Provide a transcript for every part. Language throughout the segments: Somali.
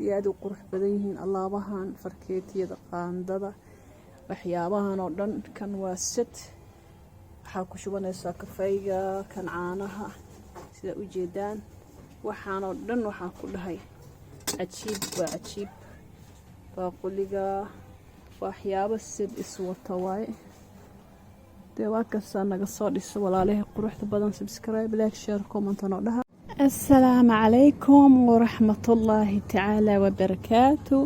iyo aad u qurux badan yihiin alaabahan farkeetiyada qaandada waxyaabahan oo dhan. kan waa set waxaa ku shubanaysaa kafayga kan caanaha sida u jeedaan waxaan oo dhan waxaa ku dhahay cajiib waa cajiib baaquliga waxyaabo set iswata waaye dee waa kastaa naga soo dhiso walaalahay quruxda badan subscribe like share comment oo dhaha السلام عليكم ورحمة الله تعالى وبركاته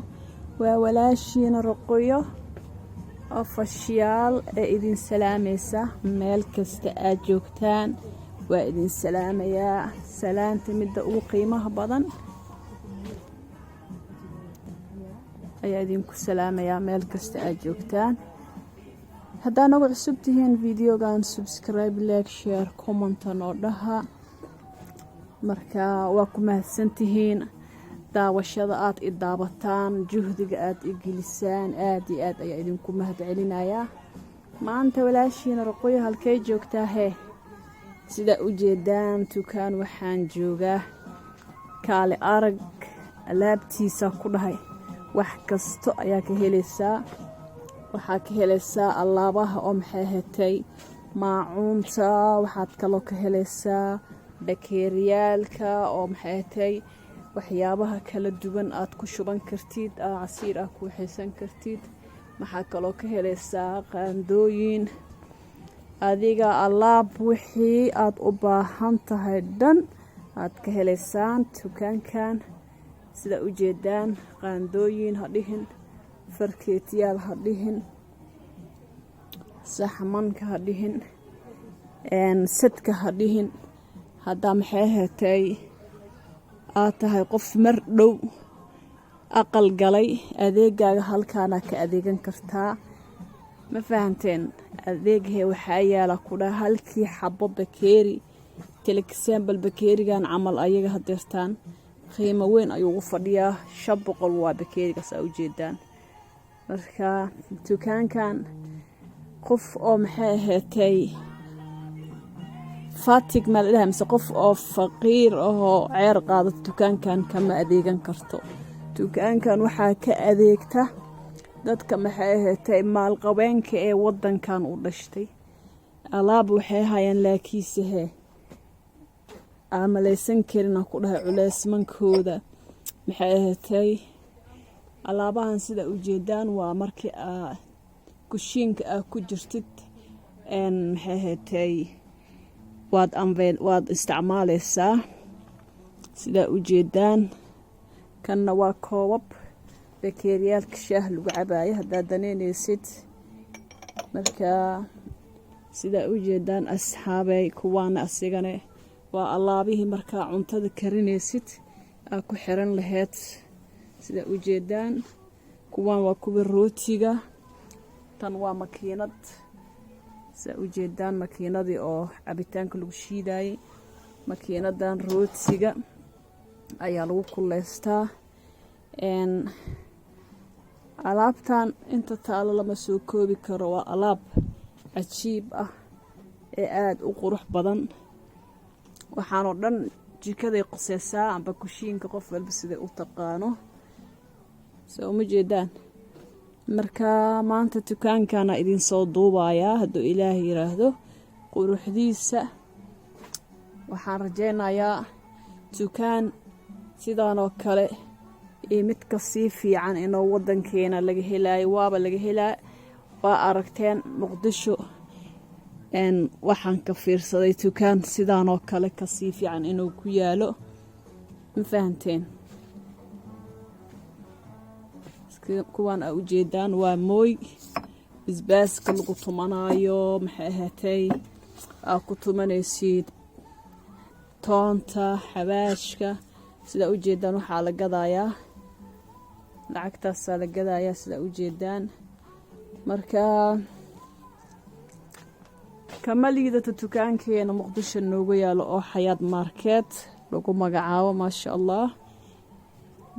وولاشين رقية أفشيال إذن سلاميسة مالكست أجوكتان وإذن سلامية سلام تمد قيمة بضن أي إذن سلامية مالكست أجوكتان هذا نوع سبتهن فيديو كان سبسكرايب لايك شير كومنت نوردها marka waa ku mahadsantihiin daawashada aad i daabataan juhdiga aad i gelisaan aad iyo aad ayaa idinku mahadcelinayaa maanta walaashiina raqooyo halkay joogtaa sida u jeedaan dukaan waxaan joogaa kaale arag alaabtiisa ku dhahay wax kasto ayaa ka helaysaa waxaa ka helaysaa alaabaha oo maxay hetay maacuunta waxaad kaloo ka helaysaa bakeeriyaalka oo maxay tahay waxyaabaha kala duwan aad ku shuban kartid casiir ah ku xaysan kartid maxaa kaloo ka helaysaa qaandooyin adiga alaab wixii aad u baahan tahay dhan aad ka helaysaan dukaankan sida u jeedaan qaandooyin ha dhihin farkeetiyaal ha dhihin saxmanka ha dhihin sadka ha dhihin haddaa maxay hetay aad tahay qof mar dhow aqal galay adeegaaga halkaana ka adeegan kartaa ma fahanteen adeegahee waxaa yaala ku dhaha halkii xabo bakeeri telekisaambal bakeerigan camal ayaga hadeertaan qiimo weyn ayuu ugu fadhiyaa 500 waa bakeerigaas aa u jeedaan marka dukaankan qof oo maxay hetay فاتق ما لها مسقف أو فقير أو عير قاضي تكان كان كما أذيقن كرتو تكان كان وحاك أذيقته داد كما حيهتي مال قوين كأي ودن كان ودشتي ألاب وحيها ينلاكيسه عملي سنكرنا كلها علاس من كودا محيهتي ألابان سيدا وجيدان ومركي كوشينك كجرتت أن محيهتي waad isticmaalaysaa sida u jeedaan kanna waa koobab bakeeriyaalka shaah lagu cabaayo haddaad daneynaysid marka sida u jeedaan asxaabay kuwaana asigane waa alaabihii markaa cuntada karinaysid aa ku xiran lahayd sida u jeedaan kuwaan waa kuwa rootiga tan waa makiinad sida u jeedaan makiinadii oo cabitaanka lagu shiidaayay makiinadan rootiga ayaa lagu kuleystaa alaabtan inta taalo lama soo koobi karo waa alaab cajiib ah ee aad u qurux badan waxaanoo dhan jikaday qoseysaa amba kushiinka qof walba siday u taqaano soo uma jeedaan marka maanta dukaankana idin soo duubayaa hadduu ilaahay yiraahdo quruxdiisa waxaan rajaynayaa dukaan sidaan oo kale iyo mid ka sii fiican inuu wadankeena laga helaayo waaba laga helaa waa aragteen muqdisho waxaan ka fiirsaday dukaan sidaan oo kale ka sii fiican inuu ku yaalo ma fahanteen kuwaan aa u jeedaan waa mooy bisbaaska lagu tumanaayo maxay ahaatay aa ku tumanaysid toonta xawaashka sida u jeedaan waxaa la gadayaa lacagtaasaa la gadayaa sida u jeedaan marka kama liidata dukaankeena muqdisho nooga yaalo oo xayaad market lagu magacaabo maasha allah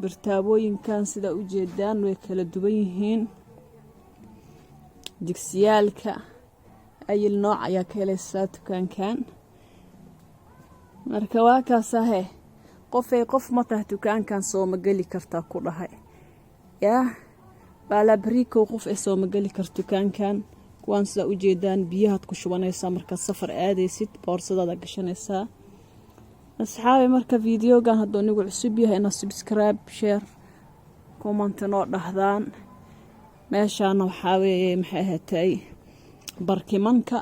birtaabooyinkan sida u jeedaan way kala duwan yihiin digsiyaalka ayil nooc ayaa ka helaysaa dukaankan marka waa kaasahe qof ma tahay dukaankan soo ma geli kartaa ku dhahay yaa baalabriiko qof ee soo ma geli karta dukaankan kuwaan sida u jeedaan biyahaad ku shubanaysaa marka safar aadaysid boorsadaada gashanaysaa asxaabi marka videogan hadduu nigu cusub yahay ina subscribe share comment noo dhahdaan meeshaana waxaa weeye maxay ahaatay barkimanka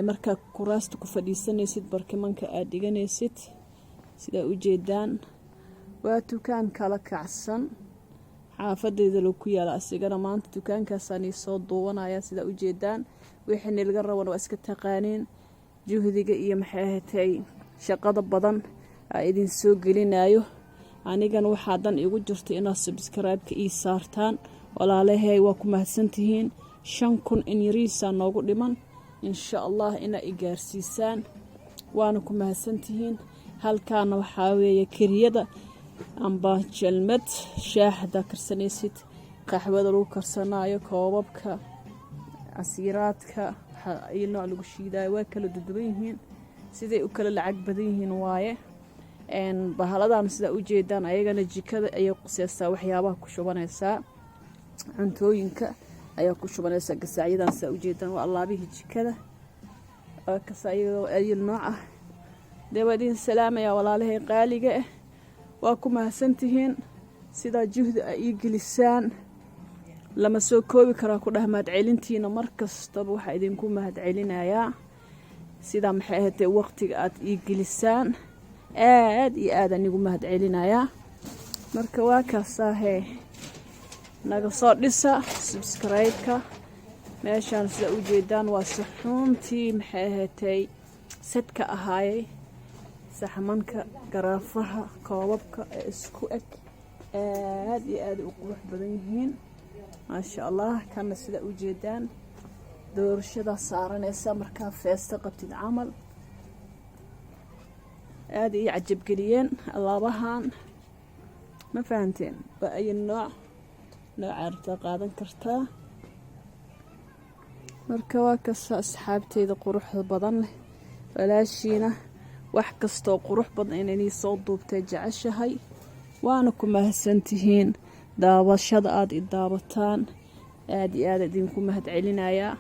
marka kuraasta ku fadhiisanaysid barkimanka aad dhiganaysid sida u jeedaan waa dukaan kala kacsan xaafadeeda loo ku yaala asigana maanta dukaankaasaan soo duubanaya sida u jeedaan wixii laga rabo waa iska taqaaniin juhdiga iyo maxay ahaatay shaqada badan ay idin soo gelinayo anigana waxaa dan igu jirta inaad subscribe-ka ii saartaan walaalahay waa ku mahadsantihiin 5,000 in yariisa noogu dhiman insha Allah ina i gaarsiisaan waana ku mahadsantihiin halkaana waxaa weeye kiriyada amba jalmad shaahda karsanaysid qaxwada lagu karsanayo koobabka asiiraadka iyo nooc lagu shiidayo waa kala duwan yihiin siday u kala lacag badan yihiin waaye bahaladan sida u jeedaan ayagana jikada ayay qusaysaa waxyaabaha ku shubanaysaa cuntooyinka ayaa ku shubanaysaa gasacyadan sida u jeedaan waa alaabihii jikada oo kasaayado ay nooc ah deebadin salaamaya walaalahay qaaliga ah waa ku mahadsantihiin sida juhdi ay gelisaan lama soo koobi karaa ku dhahmaad celintiina markastaba waxa idinku mahad celinayaa sida maxay ahaatay waqtiga aad gelisaan aad iyo aad anigu mahad celinayaa marka waa kaasaahe naga soo dhisa subscribe-ka meeshaan sida u jeedaan waa saxuuntii maxay ahaatay sadka ahaayay saxmanka garaafaha koobabka isku eg aad iyo aad u qurux badan yihiin ma sha Allah kana sida u jeedaan doorashada saaranaysa marka feesta qabtid camal aad iyo cajab geliyeen alaabahan ma fahanteen waa ay nooc arta qaadan kartaa marka waa ka asxaabteeda quruxda badan leh walaashiina wax kasto qurux badan inay soo duubtay jeceshahay waana ku mahadsantihiin daawashada aad i daawataan aad iyo aad idinku mahad celinayaa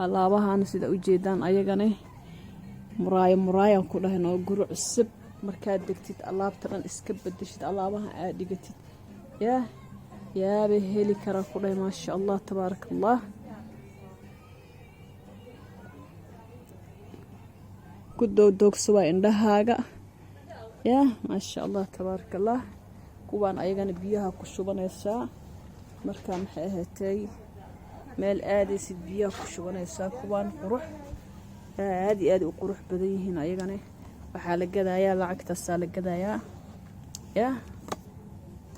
alaabahan sida u jeedaan ayagana muraaya ku dhahan oo guri cusub markaad degtid alaabta dhan iska bedeshid alaabaha aad dhigatid yaaba heli kara ku dhahay ma sha Allah tabarakallah ku doogso waa indhahaaga ma sha Allah tabarakallah kuwaan ayagana biyaha ku shubanaysaa marka maxay ahaatay meel aadaysid biyaha ku shubanaysaa kuwaan qurux aad iyo aad u qurux badan yihiin ayagana waxaa la gadayaa lacagtaasaa la gadayaa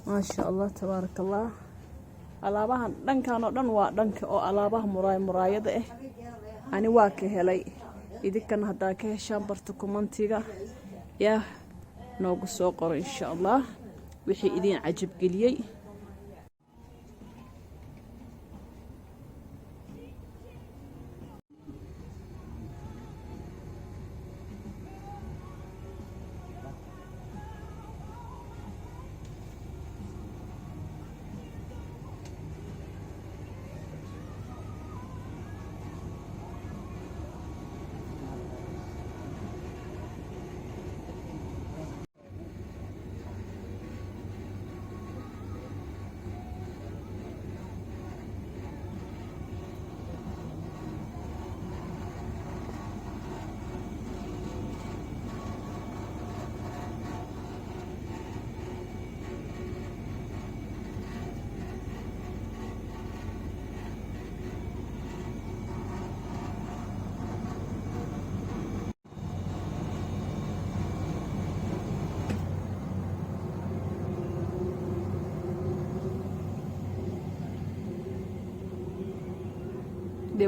ma sha Allah tabarakallah alaabahan dhankan oo dhan waa dhanka oo alaabaha muraayada ah ani waa ka helay idinkan hadaa ka heshaan barta commentiga noogu soo qoro insha Allah wixii idin cajab geliyay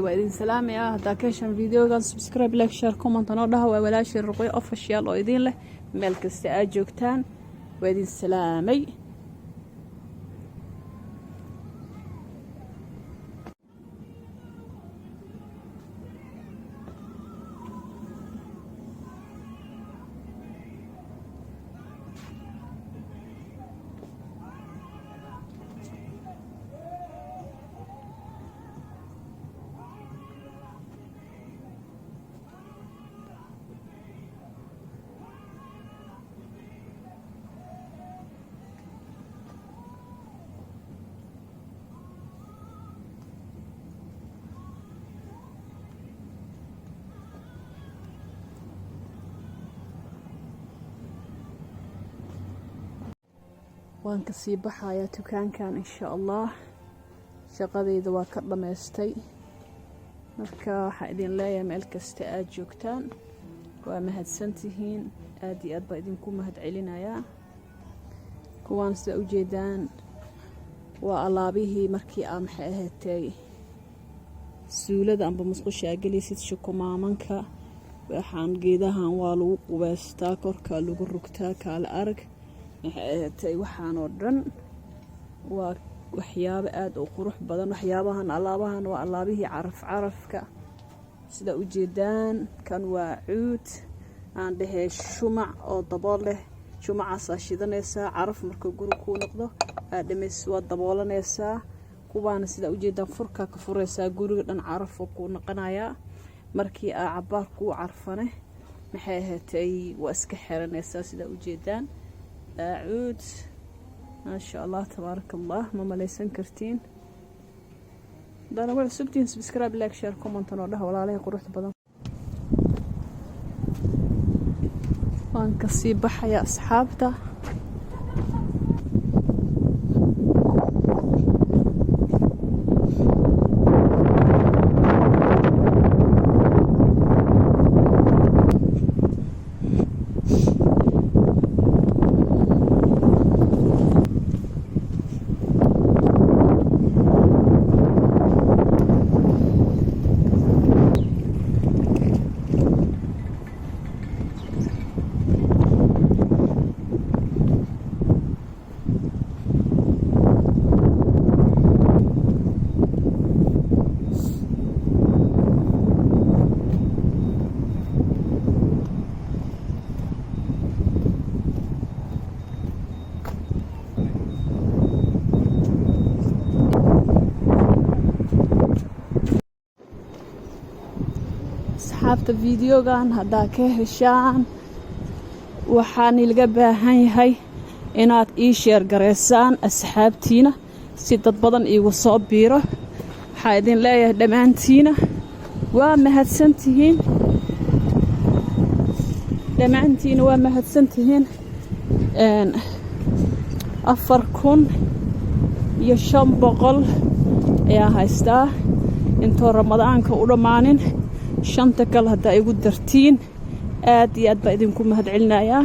waa idin salaamaya hadaa ka heshaan videogan subscribe like share comment noo dhaha waa walaashii Ruqayya official oo idin leh meel kasta aad joogtaan waa idin salaamay waan ka sii baxayaa dukaankan insha Allah shaqadayda waa ka dhameystay marka waxa idin leeyahay meel kasta aad joogtaan waa mahadsantihiin aad iyo aad baa idinku mahad celinayaa kuwaan sida u jeedaan waa alaabihii markii aan maxay ahaatay suulada amba musqusha galisid shukumaamanka waxaan geedahan waa lagu qubeystaa korka lagu rugtaa kala arag maxay ahaatay waxaan oo dhan waa waxyaabo aad u qurux badan waxyaabahan alaabahan waa alaabihii carafka sida u jeedaan kan waa cuud aan dhahay shumac oo dabool leh shumacaas shidanaysa caraf marka guriga ku noqdo aadamis waa daboolanaysa kuwaana sida u jeedaan furka ka furaysa guriga dhan caraf ku noqonaya markii cabaar ku carfane maxay ahaatay waa iska xiranaysa sida u jeedaan cuud ما شاء الله تبارك الله ما مليسن كرتين دانا وعد سبتين سبسكرايب لايك شير كومنت نودها ولا عليه قروحت بدن وان كسي بحيا اصحابته asxaabta videogan hadaa ka heshaan waxaan ilaga baahan yahay inaad ii share gareysaan asxaabtiina si dad badan iigu soo biiro waxaan idin leeyahay dhamaantiina waa mahadsantihiin afar kun iyo 500 ayaa haystaa intoo ramadaanka u dhamaanin shanta kale hadaa igu dartiin aad iyo aad baa idinku mahad celinayaa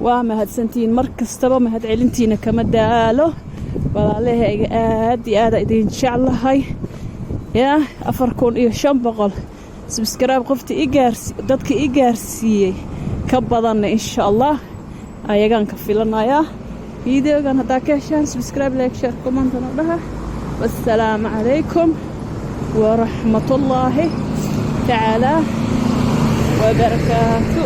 waa mahadsantihiin mar kastaba mahad celintiina kama daalo walaalahayga aad iyo aad idin jeclahay yaa 4500 subscribe qofti dadka i gaarsiiyay ka badan insha Allah ayagaan ka filanayaa videogan hadaa ka heshaan subscribe like share comment nodhaha wassalaamu calaykum ورحمة الله تعالى وبركاته.